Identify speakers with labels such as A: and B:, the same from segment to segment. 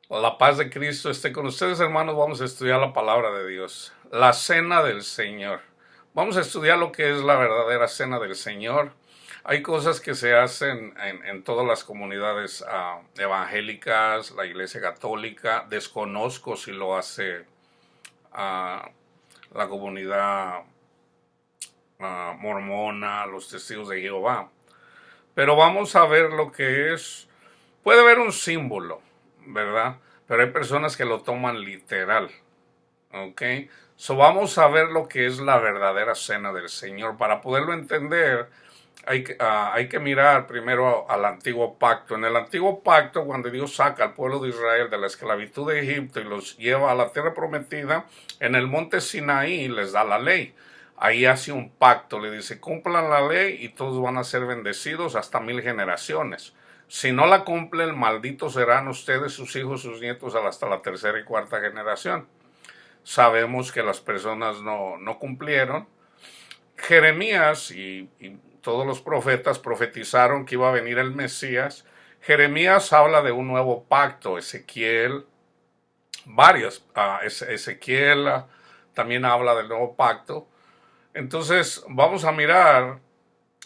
A: La paz de Cristo esté con ustedes, hermanos. Vamos a estudiar la palabra de Dios, la cena del Señor. Vamos a estudiar lo que es la verdadera cena del Señor. Hay cosas que se hacen en todas las comunidades evangélicas, la Iglesia Católica. Desconozco si lo hace la comunidad mormona, los testigos de Jehová. Pero vamos a ver lo que es. Puede haber un símbolo, ¿verdad? Pero hay personas que lo toman literal, ¿ok? So vamos a ver lo que es la verdadera cena del Señor. Para poderlo entender, hay que mirar primero al antiguo pacto. En el antiguo pacto, cuando Dios saca al pueblo de Israel de la esclavitud de Egipto y los lleva a la tierra prometida, en el monte Sinaí les da la ley. Ahí hace un pacto, le dice, cumplan la ley y todos van a ser bendecidos hasta 1000 generaciones. Si no la cumplen, malditos serán ustedes, sus hijos, sus nietos, hasta la tercera y cuarta generación. Sabemos que las personas no cumplieron. Jeremías y todos los profetas profetizaron que iba a venir el Mesías. Jeremías habla de un nuevo pacto. Ezequiel, Ezequiel también habla del nuevo pacto. Entonces vamos a mirar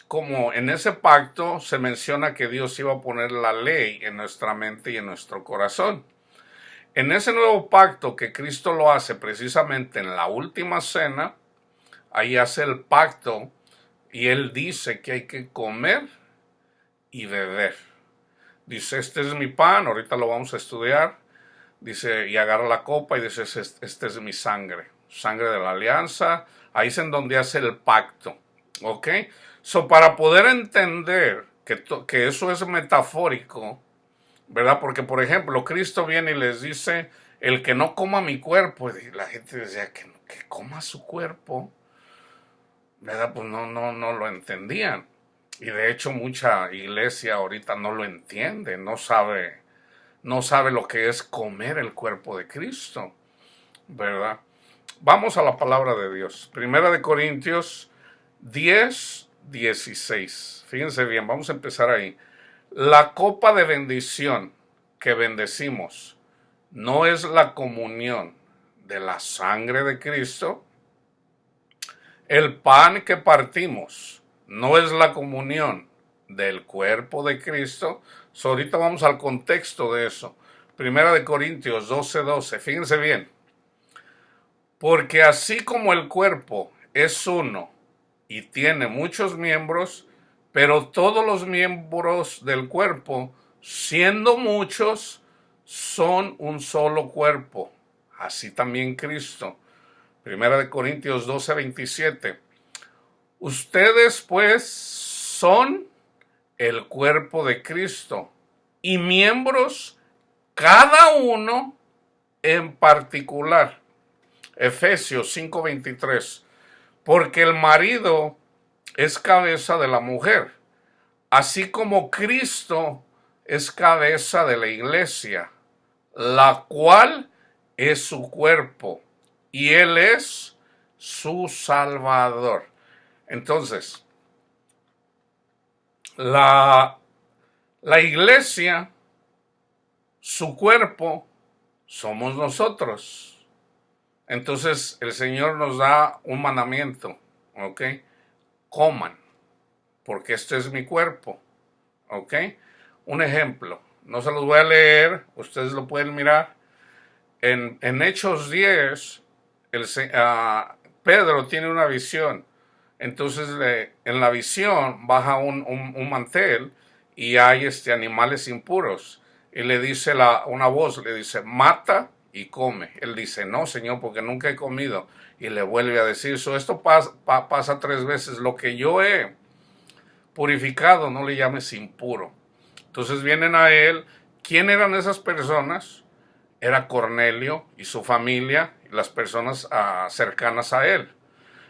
A: cómo en ese pacto se menciona que Dios iba a poner la ley en nuestra mente y en nuestro corazón. En ese nuevo pacto que Cristo lo hace precisamente en la última cena, ahí hace el pacto y Él dice que hay que comer y beber. Dice, este es mi pan, ahorita lo vamos a estudiar. Dice, y agarra la copa y dice, este es mi sangre, sangre de la alianza. Ahí es en donde hace el pacto, ¿ok? So, para poder entender que eso es metafórico, ¿verdad? Porque, por ejemplo, Cristo viene y les dice, el que no coma mi cuerpo, y la gente decía, que coma su cuerpo, ¿verdad? Pues no lo entendían. Y de hecho mucha iglesia ahorita no lo entiende, no sabe lo que es comer el cuerpo de Cristo, ¿verdad? Vamos a la palabra de Dios. Primera de Corintios 10:16. Fíjense bien, vamos a empezar ahí. La copa de bendición que bendecimos no es la comunión de la sangre de Cristo. El pan que partimos no es la comunión del cuerpo de Cristo. So, ahorita vamos al contexto de eso. Primera de Corintios 12:12. Fíjense bien. Porque así como el cuerpo es uno y tiene muchos miembros, pero todos los miembros del cuerpo, siendo muchos, son un solo cuerpo. Así también Cristo. Primera de Corintios 12:27. Ustedes pues son el cuerpo de Cristo y miembros cada uno en particular. Efesios 5:23. Porque el marido es cabeza de la mujer, así como Cristo es cabeza de la iglesia, la cual es su cuerpo, y Él es su Salvador. Entonces, la, la iglesia, su cuerpo, somos nosotros. Entonces el Señor nos da un mandamiento, ¿ok? Coman, porque este es mi cuerpo, ¿ok? Un ejemplo, no se los voy a leer, ustedes lo pueden mirar. En Hechos 10, Pedro tiene una visión. Entonces en la visión baja un mantel y hay animales impuros. Y le dice una voz, le dice, mata y come. Él dice, no, Señor, porque nunca he comido. Y le vuelve a decir, esto pasa 3 veces. Lo que yo he purificado, no le llames impuro. Entonces vienen a él. ¿Quién eran esas personas? Era Cornelio y su familia, y las personas cercanas a él.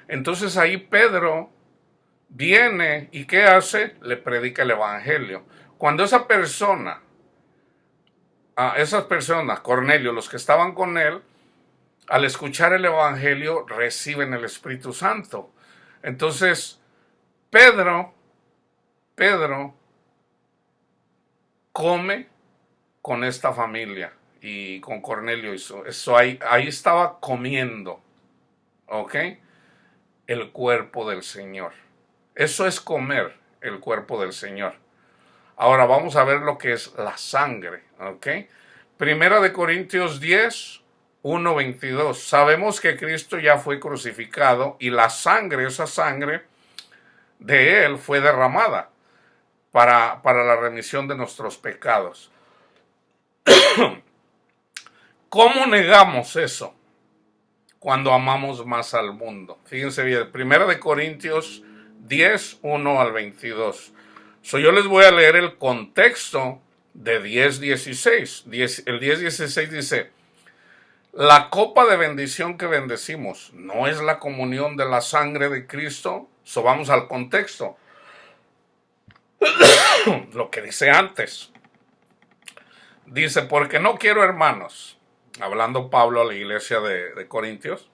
A: Entonces ahí Pedro viene y ¿qué hace? Le predica el evangelio. Cuando esas personas, Cornelio, los que estaban con él, al escuchar el evangelio reciben el Espíritu Santo. Entonces Pedro come con esta familia y con Cornelio hizo eso. Ahí estaba comiendo, ¿ok? El cuerpo del Señor. Eso es comer el cuerpo del Señor. Ahora vamos a ver lo que es la sangre, ¿ok? Primera de Corintios 10, 1, 22. Sabemos que Cristo ya fue crucificado y la sangre, esa sangre de Él fue derramada para la remisión de nuestros pecados. ¿Cómo negamos eso cuando amamos más al mundo? Fíjense bien, Primera de Corintios 10, 1 al 22. Yo les voy a leer el contexto de 10:16. El 10:16 dice: la copa de bendición que bendecimos no es la comunión de la sangre de Cristo. Vamos al contexto. Lo que dice antes. Dice: porque no quiero, hermanos, hablando Pablo a la iglesia de Corintios,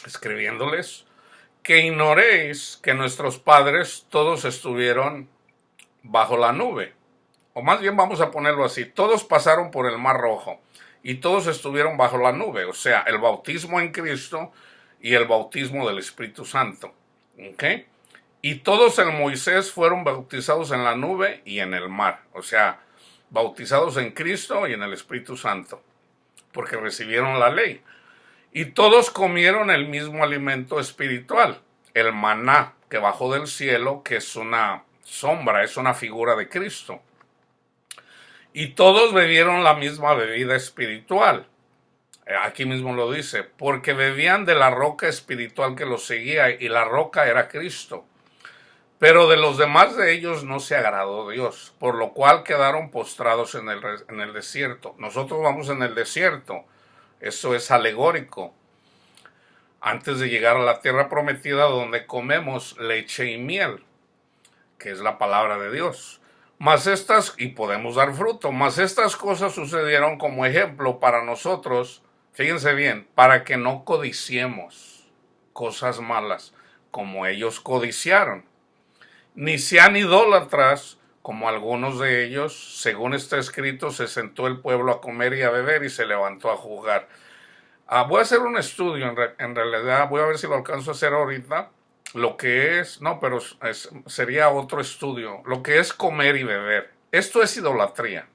A: escribiéndoles, que ignoréis que nuestros padres todos estuvieron bajo la nube. O más bien vamos a ponerlo así: todos pasaron por el Mar Rojo y todos estuvieron bajo la nube. O sea, el bautismo en Cristo y el bautismo del Espíritu Santo. ¿Ok? Y todos en Moisés fueron bautizados en la nube y en el mar. O sea, bautizados en Cristo y en el Espíritu Santo, porque recibieron la ley. Y todos comieron el mismo alimento espiritual, el maná que bajó del cielo, que es una sombra, es una figura de Cristo. Y todos bebieron la misma bebida espiritual. Aquí mismo lo dice: porque bebían de la roca espiritual que los seguía, y la roca era Cristo. Pero de los demás de ellos no se agradó Dios, por lo cual quedaron postrados en el desierto. Nosotros vamos en el desierto, eso es alegórico, antes de llegar a la tierra prometida, donde comemos leche y miel, que es la palabra de Dios. Y podemos dar fruto, mas estas cosas sucedieron como ejemplo para nosotros, fíjense bien, para que no codiciemos cosas malas como ellos codiciaron, ni sean idólatras como algunos de ellos. Según está escrito, se sentó el pueblo a comer y a beber y se levantó a jugar. Voy a hacer un estudio, en realidad voy a ver si lo alcanzo a hacer ahorita, lo que es, no, pero sería otro estudio, lo que es comer y beber. Esto es idolatría.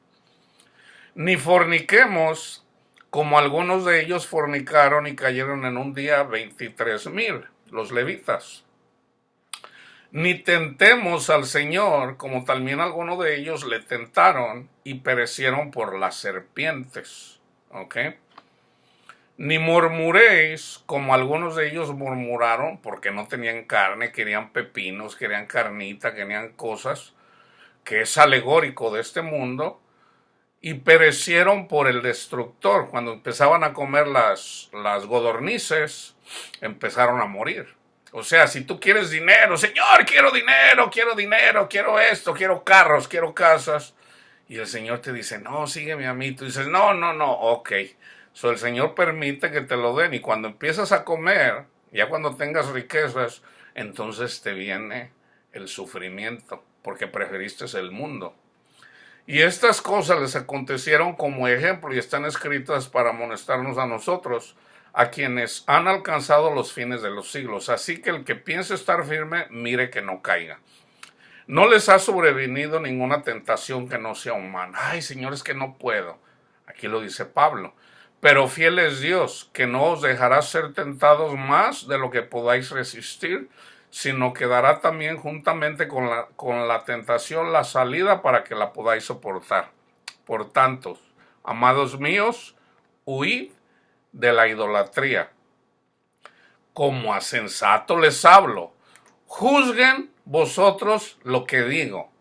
A: Ni forniquemos como algunos de ellos fornicaron y cayeron en un día 23,000, los levitas. Ni tentemos al Señor, como también algunos de ellos le tentaron y perecieron por las serpientes. ¿Ok? Ni murmuréis, como algunos de ellos murmuraron, porque no tenían carne, querían pepinos, querían carnita, querían cosas, que es alegórico de este mundo, y perecieron por el destructor. Cuando empezaban a comer las codornices, empezaron a morir. O sea, si tú quieres dinero, Señor, quiero dinero, quiero esto, quiero carros, quiero casas, y el Señor te dice: no, sígueme a mí. Tú dices: no, ok. El Señor permite que te lo den, y cuando empiezas a comer, ya cuando tengas riquezas, entonces te viene el sufrimiento, porque preferiste el mundo. Y estas cosas les acontecieron como ejemplo y están escritas para amonestarnos a nosotros, a quienes han alcanzado los fines de los siglos. Así que el que piense estar firme, mire que no caiga. No les ha sobrevenido ninguna tentación que no sea humana. Ay, Señor, es que no puedo. Aquí lo dice Pablo. Pero fiel es Dios, que no os dejará ser tentados más de lo que podáis resistir, sino que dará también juntamente con la tentación la salida para que la podáis soportar. Por tanto, amados míos, huid de la idolatría. Como a sensato les hablo, juzguen vosotros lo que digo.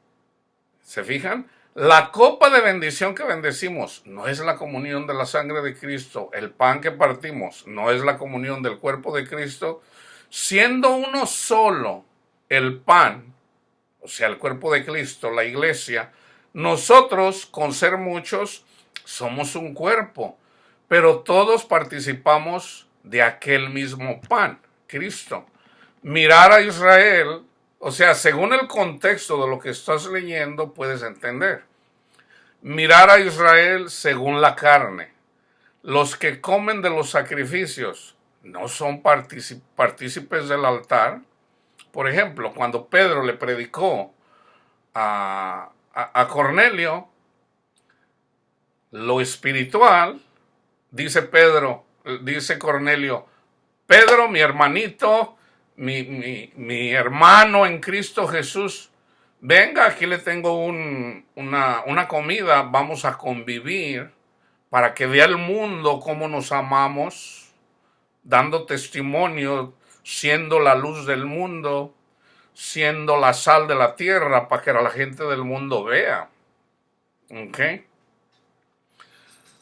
A: ¿Se fijan? La copa de bendición que bendecimos no es la comunión de la sangre de Cristo. El pan que partimos no es la comunión del cuerpo de Cristo. Siendo uno solo el pan, o sea, el cuerpo de Cristo, la iglesia, nosotros, con ser muchos, somos un cuerpo, pero todos participamos de aquel mismo pan, Cristo. Mirar a Israel, o sea, según el contexto de lo que estás leyendo, puedes entender. mirar a Israel según la carne. Los que comen de los sacrificios no son partícipes del altar. Por ejemplo, cuando Pedro le predicó a Cornelio lo espiritual, dice Cornelio, Pedro, mi hermanito, mi hermano en Cristo Jesús, venga, aquí le tengo una comida, vamos a convivir para que vea el mundo cómo nos amamos, dando testimonio, siendo la luz del mundo, siendo la sal de la tierra, para que la gente del mundo vea. ¿Ok?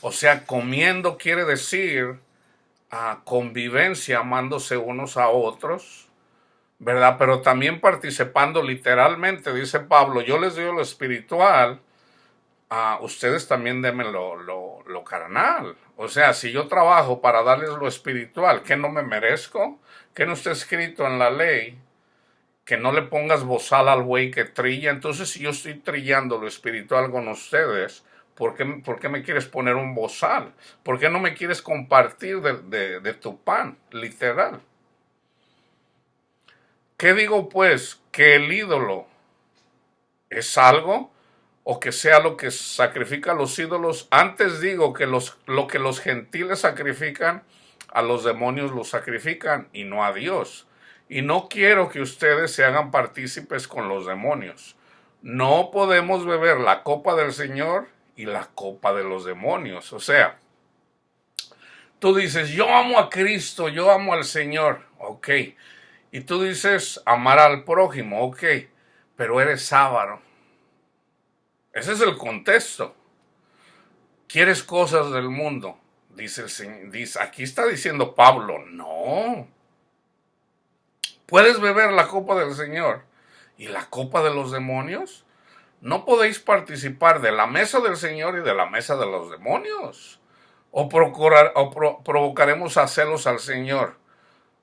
A: O sea, comiendo quiere decir convivencia, amándose unos a otros, ¿verdad? Pero también participando literalmente, dice Pablo, yo les doy lo espiritual, ustedes también denme lo carnal. O sea, si yo trabajo para darles lo espiritual, ¿qué no me merezco? ¿Qué no está escrito en la ley? Que no le pongas bozal al buey que trilla. Entonces, si yo estoy trillando lo espiritual con ustedes, ¿por qué me quieres poner un bozal? ¿Por qué no me quieres compartir de tu pan, literal? ¿Qué digo pues? ¿Que el ídolo es algo? ¿O que sea lo que sacrifica a los ídolos? Antes digo que lo que los gentiles sacrifican, a los demonios los sacrifican y no a Dios. Y no quiero que ustedes se hagan partícipes con los demonios. No podemos beber la copa del Señor y la copa de los demonios. O sea, tú dices, yo amo a Cristo, yo amo al Señor. Ok. Y tú dices, amar al prójimo. Ok. Pero eres avaro. Ese es el contexto. ¿Quieres cosas del mundo? Dice el Señor. Aquí está diciendo Pablo, no. ¿Puedes beber la copa del Señor y la copa de los demonios? No podéis participar de la mesa del Señor y de la mesa de los demonios. O provocaremos a celos al Señor.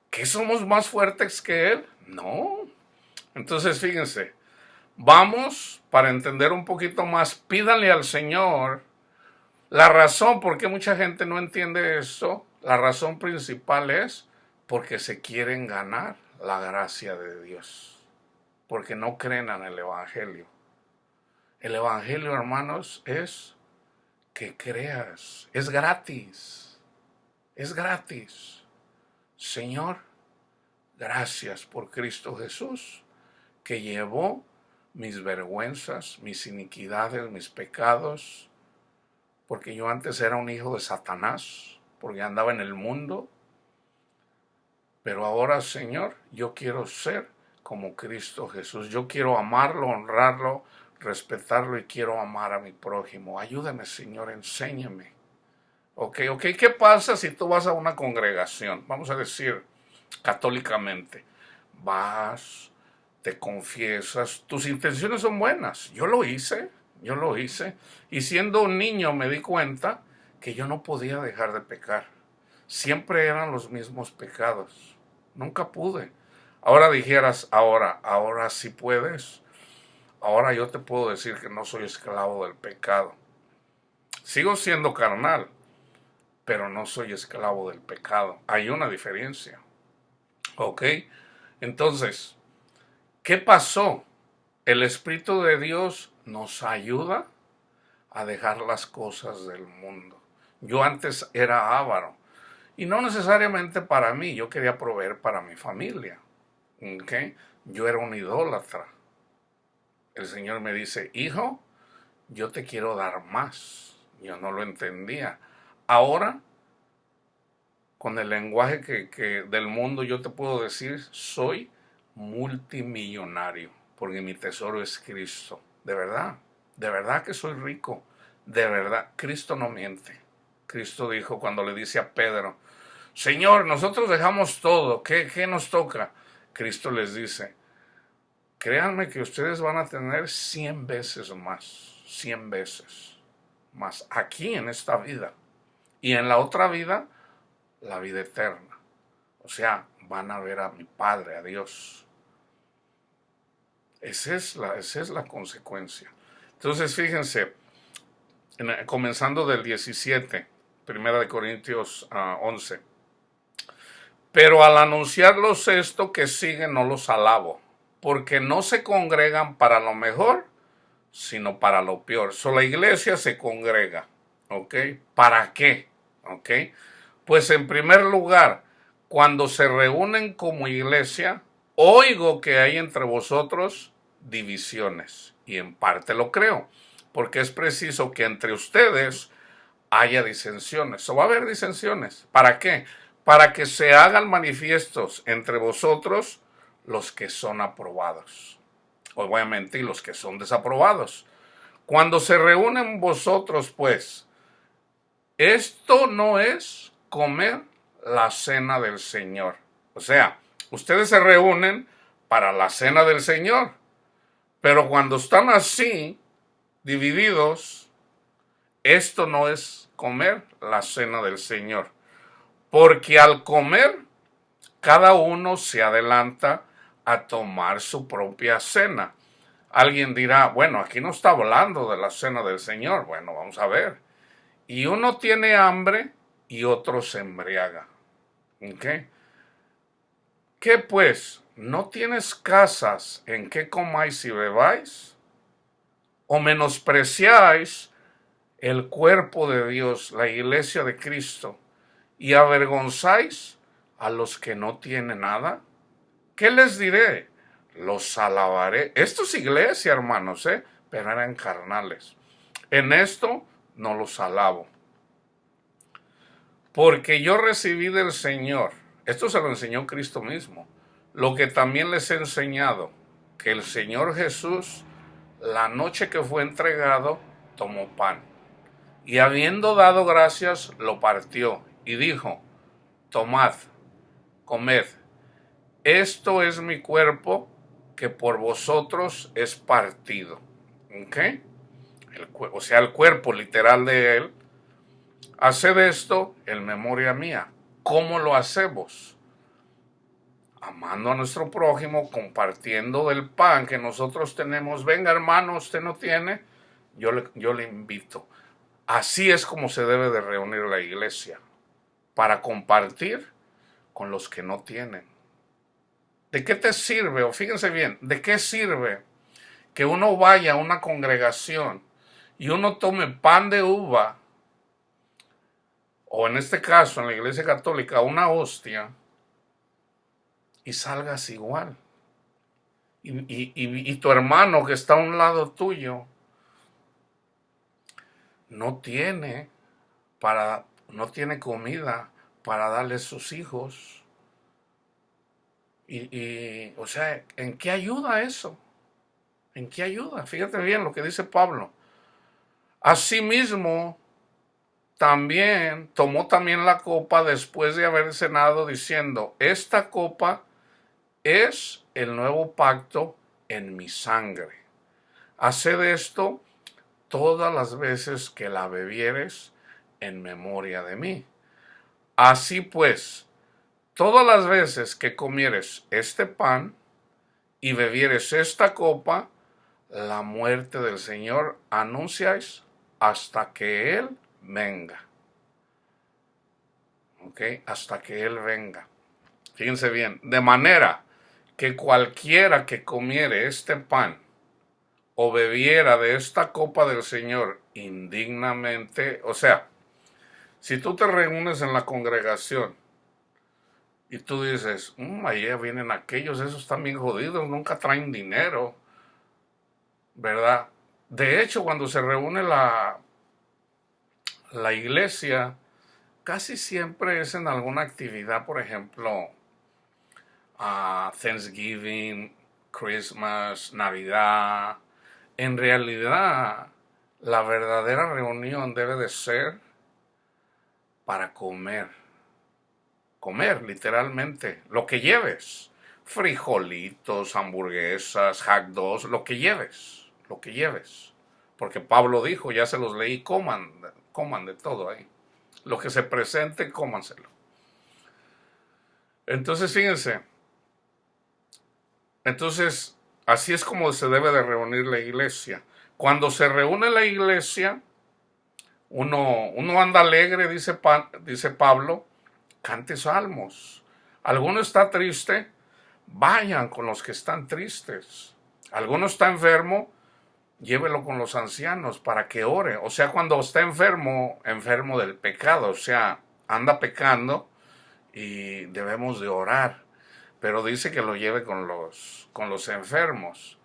A: ¿Que somos más fuertes que Él? No. Entonces, fíjense, vamos, para entender un poquito más, pídanle al Señor la razón por qué mucha gente no entiende esto. La razón principal es porque se quieren ganar la gracia de Dios, porque no creen en el Evangelio. El Evangelio, hermanos, es que creas, es gratis, es gratis. Señor, gracias por Cristo Jesús, que llevó mis vergüenzas, mis iniquidades, mis pecados, porque yo antes era un hijo de Satanás, porque andaba en el mundo. Pero ahora, Señor, yo quiero ser como Cristo Jesús. Yo quiero amarlo, honrarlo, respetarlo y quiero amar a mi prójimo. Ayúdame, Señor, enséñame. Ok, ¿qué pasa si tú vas a una congregación? Vamos a decir, católicamente. Vas, te confiesas, tus intenciones son buenas. Yo lo hice. Y siendo un niño me di cuenta que yo no podía dejar de pecar. Siempre eran los mismos pecados. Nunca pude. Ahora dijeras, ahora sí puedes. Ahora yo te puedo decir que no soy esclavo del pecado. Sigo siendo carnal, pero no soy esclavo del pecado. Hay una diferencia. ¿Ok? Entonces, ¿qué pasó? El Espíritu de Dios nos ayuda a dejar las cosas del mundo. Yo antes era avaro. Y no necesariamente para mí, yo quería proveer para mi familia. ¿Okay? Yo era un idólatra. El Señor me dice, hijo, yo te quiero dar más. Yo no lo entendía. Ahora, con el lenguaje que del mundo, yo te puedo decir, soy multimillonario, porque mi tesoro es Cristo. De verdad que soy rico. De verdad, Cristo no miente. Cristo dijo cuando le dice a Pedro, Señor, nosotros dejamos todo, ¿qué nos toca? Cristo les dice, créanme que ustedes van a tener 100 veces más, 100 veces más, aquí en esta vida. Y en la otra vida, la vida eterna. O sea, van a ver a mi Padre, a Dios. Esa es la consecuencia. Entonces, fíjense, comenzando del 17, Primera de Corintios 11. Pero al anunciarlos esto que sigue no los alabo, porque no se congregan para lo mejor, sino para lo peor. La iglesia se congrega, ¿ok? ¿Para qué? ¿Ok? Pues en primer lugar, cuando se reúnen como iglesia, oigo que hay entre vosotros divisiones, y en parte lo creo, porque es preciso que entre ustedes haya disensiones. Va a haber disensiones. ¿Para qué? Para que se hagan manifiestos entre vosotros los que son aprobados. Obviamente, y los que son desaprobados. Cuando se reúnen vosotros, pues, esto no es comer la cena del Señor. O sea, ustedes se reúnen para la cena del Señor, pero cuando están así, divididos, esto no es comer la cena del Señor. Porque al comer, cada uno se adelanta a tomar su propia cena. Alguien dirá, bueno, aquí no está hablando de la cena del Señor. Bueno, vamos a ver. Y uno tiene hambre y otro se embriaga. ¿Ok? ¿Qué pues? ¿No tienes casas en que comáis y bebáis? ¿O menospreciáis el cuerpo de Dios, la iglesia de Cristo, y avergonzáis a los que no tienen nada? ¿Qué les diré? Los alabaré. Esto es iglesia, hermanos, pero eran carnales. En esto no los alabo, porque yo recibí del Señor, esto se lo enseñó Cristo mismo, lo que también les he enseñado, que el Señor Jesús, la noche que fue entregado, tomó pan, y habiendo dado gracias, lo partió, y dijo, tomad, comed, esto es mi cuerpo, que por vosotros es partido. ¿Ok? O sea, el cuerpo literal de Él. Haced esto en memoria mía. ¿Cómo lo hacemos? Amando a nuestro prójimo, compartiendo del pan que nosotros tenemos. Venga, hermano, usted no tiene, yo le invito. Así es como se debe de reunir la iglesia, para compartir con los que no tienen. ¿De qué te sirve? O fíjense bien, ¿de qué sirve que uno vaya a una congregación y uno tome pan de uva, o en este caso en la iglesia católica una hostia, y salgas igual? Y tu hermano que está a un lado tuyo no tiene no tiene comida para darle a sus hijos. O sea, ¿en qué ayuda eso? ¿En qué ayuda? Fíjate bien lo que dice Pablo. Asimismo, tomó también la copa después de haber cenado, diciendo, esta copa es el nuevo pacto en mi sangre. Haced esto todas las veces que la bebieres en memoria de mí. Así pues, todas las veces que comieres este pan y bebieres esta copa, la muerte del Señor anunciáis hasta que Él venga. ¿Ok? Hasta que Él venga. Fíjense bien, de manera que cualquiera que comiere este pan o bebiera de esta copa del Señor indignamente, o sea, si tú te reúnes en la congregación y tú dices, allá vienen aquellos, esos están bien jodidos, nunca traen dinero, ¿verdad? De hecho, cuando se reúne la iglesia, casi siempre es en alguna actividad, por ejemplo, Thanksgiving, Christmas, Navidad. En realidad, la verdadera reunión debe de ser para comer. Comer, literalmente, lo que lleves. Frijolitos, hamburguesas, hot dogs, lo que lleves. Lo que lleves. Porque Pablo dijo, ya se los leí, coman de todo ahí. Lo que se presente, cómanselo. Entonces, fíjense. Entonces, así es como se debe de reunir la iglesia. Cuando se reúne la iglesia, Uno anda alegre, dice Pablo, cante salmos. Alguno está triste, vayan con los que están tristes. Alguno está enfermo, llévelo con los ancianos para que ore. O sea, cuando está enfermo, enfermo del pecado, o sea, anda pecando y debemos de orar. Pero dice que lo lleve con los enfermos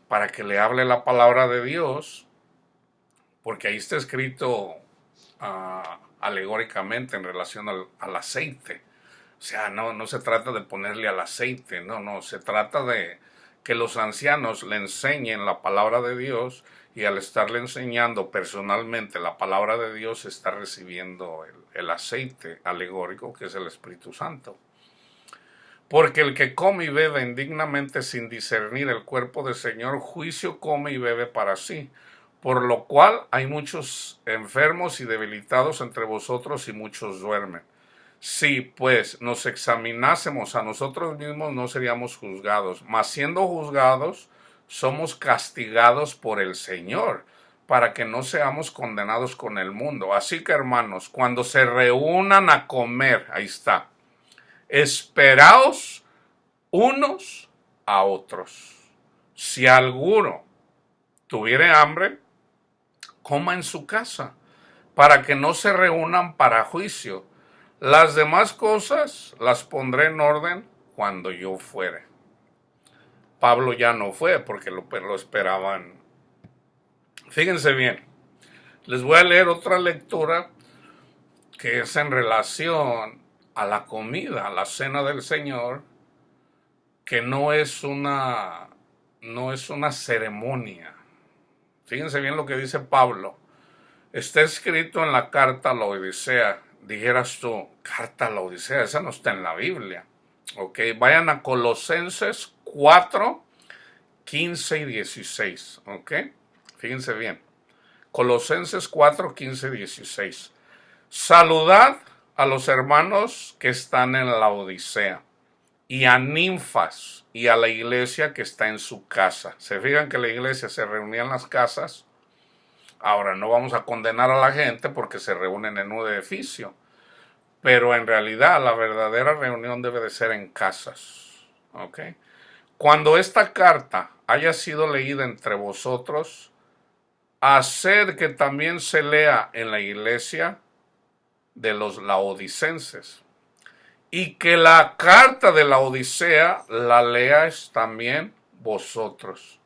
A: para que le hable la palabra de Dios, porque ahí está escrito alegóricamente en relación al aceite. O sea, no se trata de ponerle al aceite, no, se trata de que los ancianos le enseñen la palabra de Dios, y al estarle enseñando personalmente la palabra de Dios está recibiendo el aceite alegórico que es el Espíritu Santo. Porque el que come y bebe indignamente sin discernir el cuerpo del Señor, juicio come y bebe para sí. Por lo cual hay muchos enfermos y debilitados entre vosotros y muchos duermen. Si pues nos examinásemos a nosotros mismos, no seríamos juzgados, mas siendo juzgados somos castigados por el Señor, para que no seamos condenados con el mundo. Así que, hermanos, cuando se reúnan a comer, ahí está, esperaos unos a otros. Si alguno tuviere hambre, coma en su casa, para que no se reúnan para juicio. Las demás cosas las pondré en orden cuando yo fuere. Pablo ya no fue porque lo esperaban. Fíjense bien, les voy a leer otra lectura que es en relación a la comida, a la cena del Señor, que no es una ceremonia. Fíjense bien lo que dice Pablo. Está escrito en la carta a la Odisea. Dijeras tú, carta a la Odisea, esa no está en la Biblia. Ok, vayan a Colosenses 4, 15 y 16. Ok, fíjense bien. Colosenses 4, 15 y 16. Saludad a los hermanos que están en la Odisea, y a Ninfas y a la iglesia que está en su casa. Se fijan que la iglesia se reunía en las casas. Ahora, no vamos a condenar a la gente porque se reúnen en un edificio, pero en realidad la verdadera reunión debe de ser en casas. ¿Ok? Cuando esta carta haya sido leída entre vosotros, haced que también se lea en la iglesia de los laodicenses, y que la carta de la Odisea la leáis también vosotros.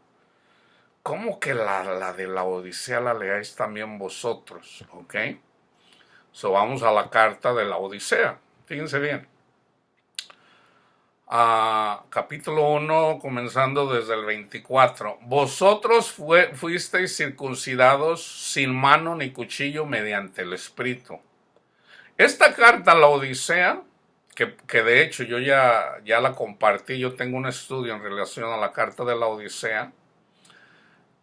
A: ¿Cómo que la de la Odisea la leáis también vosotros? ¿Ok? So vamos a la carta de la Odisea. Fíjense bien. Capítulo 1, comenzando desde el 24. Vosotros fuisteis circuncidados sin mano ni cuchillo mediante el Espíritu. Esta carta a la Odisea, que de hecho yo ya la compartí, yo tengo un estudio en relación a la carta de la Odisea.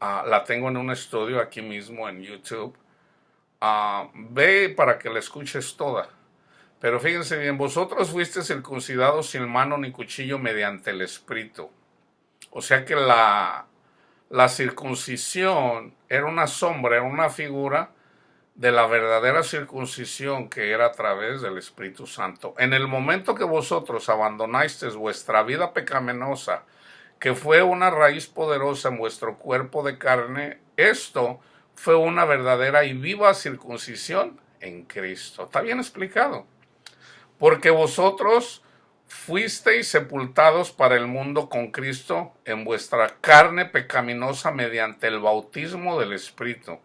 A: La tengo en un estudio aquí mismo en YouTube. Ve para que la escuches toda. Pero fíjense bien, vosotros fuisteis circuncidados sin mano ni cuchillo mediante el Espíritu. O sea que la circuncisión era una sombra, era una figura de la verdadera circuncisión que era a través del Espíritu Santo. En el momento que vosotros abandonasteis vuestra vida pecaminosa, que fue una raíz poderosa en vuestro cuerpo de carne, esto fue una verdadera y viva circuncisión en Cristo. ¿Está bien explicado? Porque vosotros fuisteis sepultados para el mundo con Cristo en vuestra carne pecaminosa mediante el bautismo del Espíritu,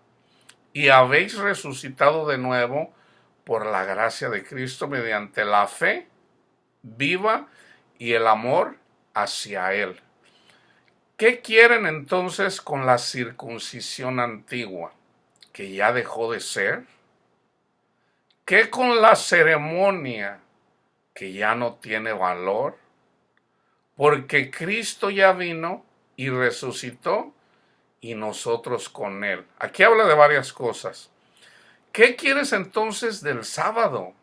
A: y habéis resucitado de nuevo por la gracia de Cristo mediante la fe viva y el amor hacia Él. ¿Qué quieren entonces con la circuncisión antigua? ¿Que ya dejó de ser? ¿Qué con la ceremonia? ¿Que ya no tiene valor? Porque Cristo ya vino y resucitó, y nosotros con Él. Aquí habla de varias cosas. ¿Qué quieres entonces del sábado?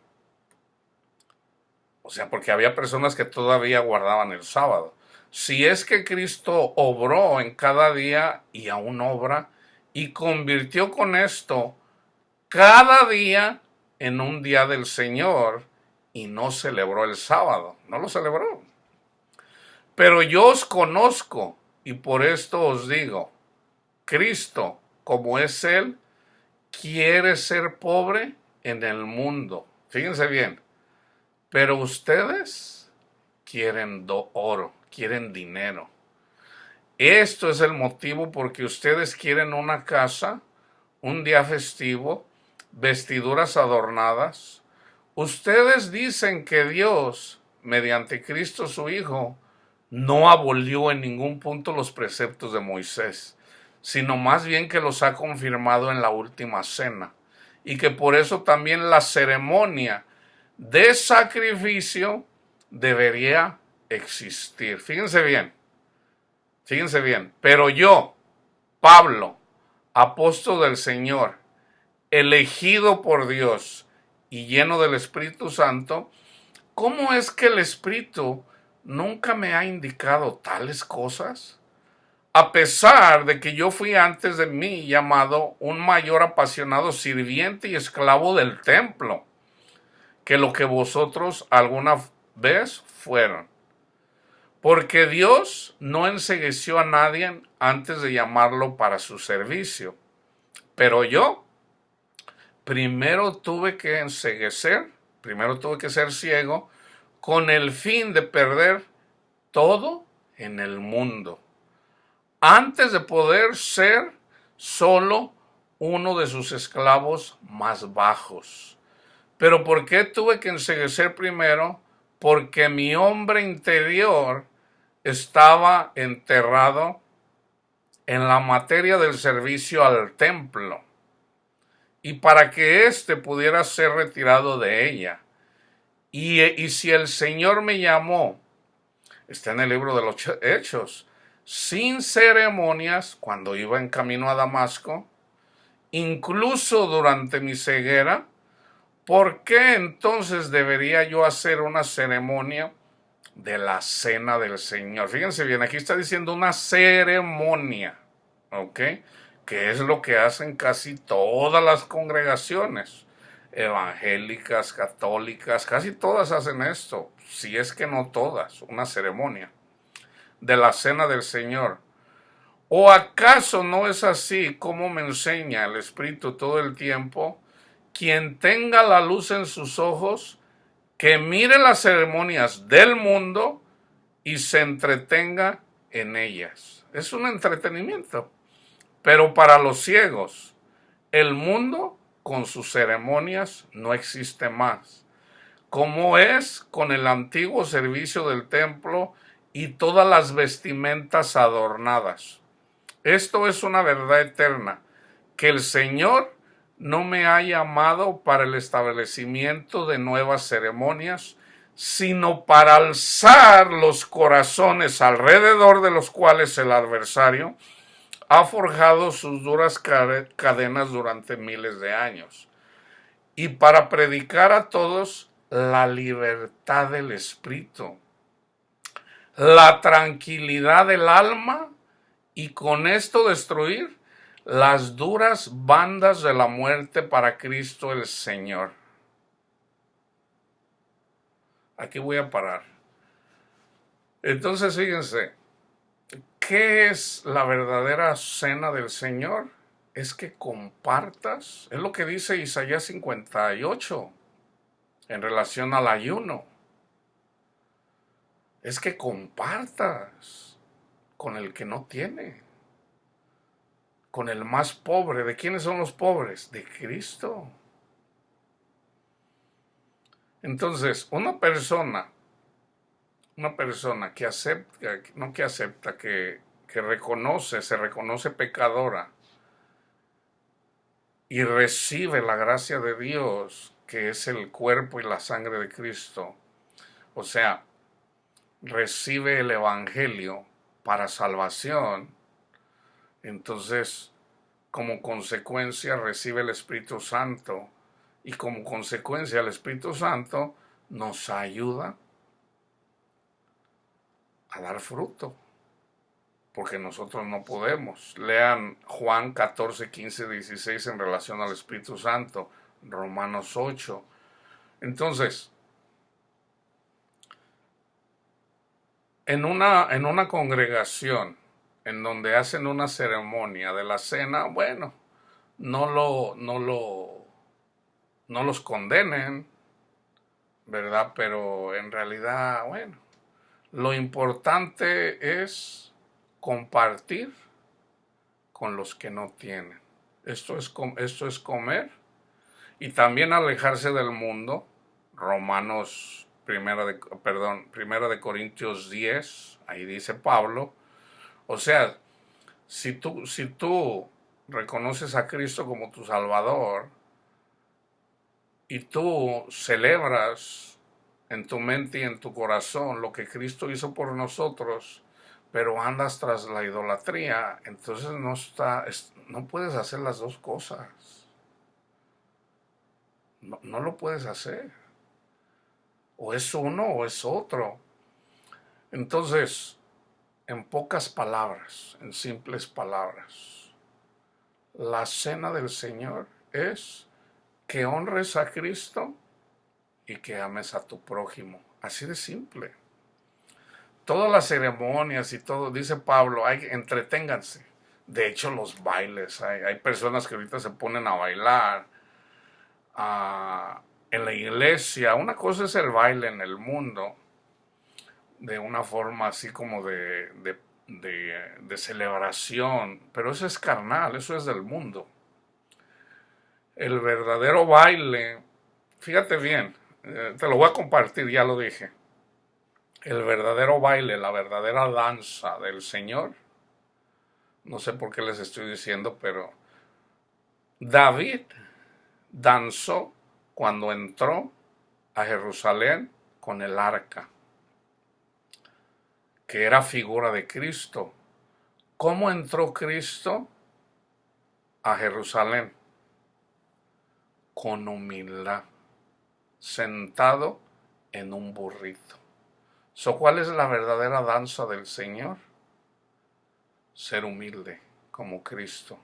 A: O sea, porque había personas que todavía guardaban el sábado. Si es que Cristo obró en cada día y aún obra, y convirtió con esto cada día en un día del Señor y no celebró el sábado, no lo celebró. Pero yo os conozco y por esto os digo, Cristo, como es Él, quiere ser pobre en el mundo. Fíjense bien, pero ustedes quieren oro, quieren dinero. Esto es el motivo porque ustedes quieren una casa, un día festivo, vestiduras adornadas. Ustedes dicen que Dios, mediante Cristo su Hijo, no abolió en ningún punto los preceptos de Moisés, sino más bien que los ha confirmado en la última cena, y que por eso también la ceremonia de sacrificio debería existir. Fíjense bien, pero yo, Pablo, apóstol del Señor, elegido por Dios y lleno del Espíritu Santo, ¿cómo es que el Espíritu nunca me ha indicado tales cosas? A pesar de que yo fui antes de mí llamado un mayor apasionado sirviente y esclavo del templo que lo que vosotros alguna vez fueron. Porque Dios no encegueció a nadie antes de llamarlo para su servicio. Pero yo primero tuve que enceguecer, primero tuve que ser ciego, con el fin de perder todo en el mundo, antes de poder ser solo uno de sus esclavos más bajos. Pero ¿por qué tuve que enceguecer primero? Porque mi hombre interior estaba enterrado en la materia del servicio al templo, y para que éste pudiera ser retirado de ella. Y si el Señor me llamó, está en el libro de los Hechos, sin ceremonias, cuando iba en camino a Damasco, incluso durante mi ceguera, ¿por qué entonces debería yo hacer una ceremonia de la cena del Señor? Fíjense bien, aquí está diciendo una ceremonia, ¿ok? Que es lo que hacen casi todas las congregaciones evangélicas, católicas, casi todas hacen esto, si es que no todas, una ceremonia de la cena del Señor. ¿O acaso no es así como me enseña el Espíritu todo el tiempo? Quien tenga la luz en sus ojos, que mire las ceremonias del mundo y se entretenga en ellas. Es un entretenimiento. Pero para los ciegos, el mundo con sus ceremonias no existe más, como es con el antiguo servicio del templo y todas las vestimentas adornadas. Esto es una verdad eterna, que el Señor no me ha llamado para el establecimiento de nuevas ceremonias, sino para alzar los corazones alrededor de los cuales el adversario ha forjado sus duras cadenas durante miles de años, y para predicar a todos la libertad del espíritu, la tranquilidad del alma, y con esto destruir las duras bandas de la muerte para Cristo el Señor. Aquí voy a parar. Entonces, fíjense, ¿qué es la verdadera cena del Señor? Es que compartas, es lo que dice Isaías 58 en relación al ayuno. Es que compartas con el que no tiene, con el más pobre. ¿De quiénes son los pobres? De Cristo. Entonces, una persona que acepta, no que acepta, que reconoce, se reconoce pecadora y recibe la gracia de Dios, que es el cuerpo y la sangre de Cristo, o sea, recibe el Evangelio para salvación, entonces como consecuencia recibe el Espíritu Santo, y como consecuencia el Espíritu Santo nos ayuda a dar fruto, porque nosotros no podemos. Lean Juan 14, 15, 16 en relación al Espíritu Santo, Romanos 8. Entonces, en una congregación en donde hacen una ceremonia de la cena, bueno, no los condenen, ¿verdad? Pero en realidad, bueno, lo importante es compartir con los que no tienen. Esto es comer y también alejarse del mundo. Romanos, primera de Corintios 10, ahí dice Pablo. O sea, si tú reconoces a Cristo como tu Salvador y tú celebras en tu mente y en tu corazón lo que Cristo hizo por nosotros, pero andas tras la idolatría, entonces no puedes hacer las dos cosas. No lo puedes hacer. O es uno o es otro. Entonces, en pocas palabras, en simples palabras, la cena del Señor es que honres a Cristo y que ames a tu prójimo. Así de simple. Todas las ceremonias y todo, dice Pablo, entreténganse. De hecho, los bailes, hay personas que ahorita se ponen a bailar en la iglesia. Una cosa es el baile en el mundo, de una forma así como de celebración, pero eso es carnal, eso es del mundo. El verdadero baile, fíjate bien, te lo voy a compartir, ya lo dije. El verdadero baile, la verdadera danza del Señor, no sé por qué les estoy diciendo, pero David danzó cuando entró a Jerusalén con el arca, que era figura de Cristo. ¿Cómo entró Cristo a Jerusalén? Con humildad, sentado en un burrito. ¿Cuál es la verdadera danza del Señor? Ser humilde como Cristo.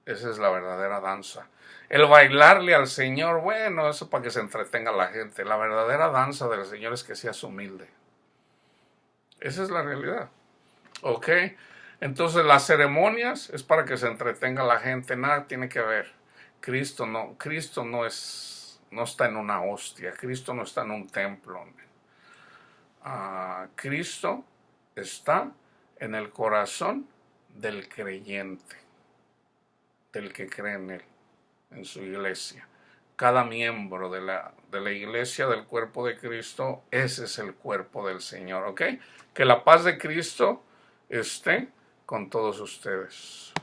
A: Esa es la verdadera danza. El bailarle al Señor, bueno, eso para que se entretenga la gente. La verdadera danza del Señor es que seas humilde. Esa es la realidad. ¿Ok? Entonces las ceremonias es para que se entretenga la gente. Nada tiene que ver. Cristo no está en una hostia. Cristo no está en un templo. Cristo está en el corazón del creyente, del que cree en Él, en su iglesia. Cada miembro de la iglesia, del cuerpo de Cristo, ese es el cuerpo del Señor, ¿ok? Que la paz de Cristo esté con todos ustedes.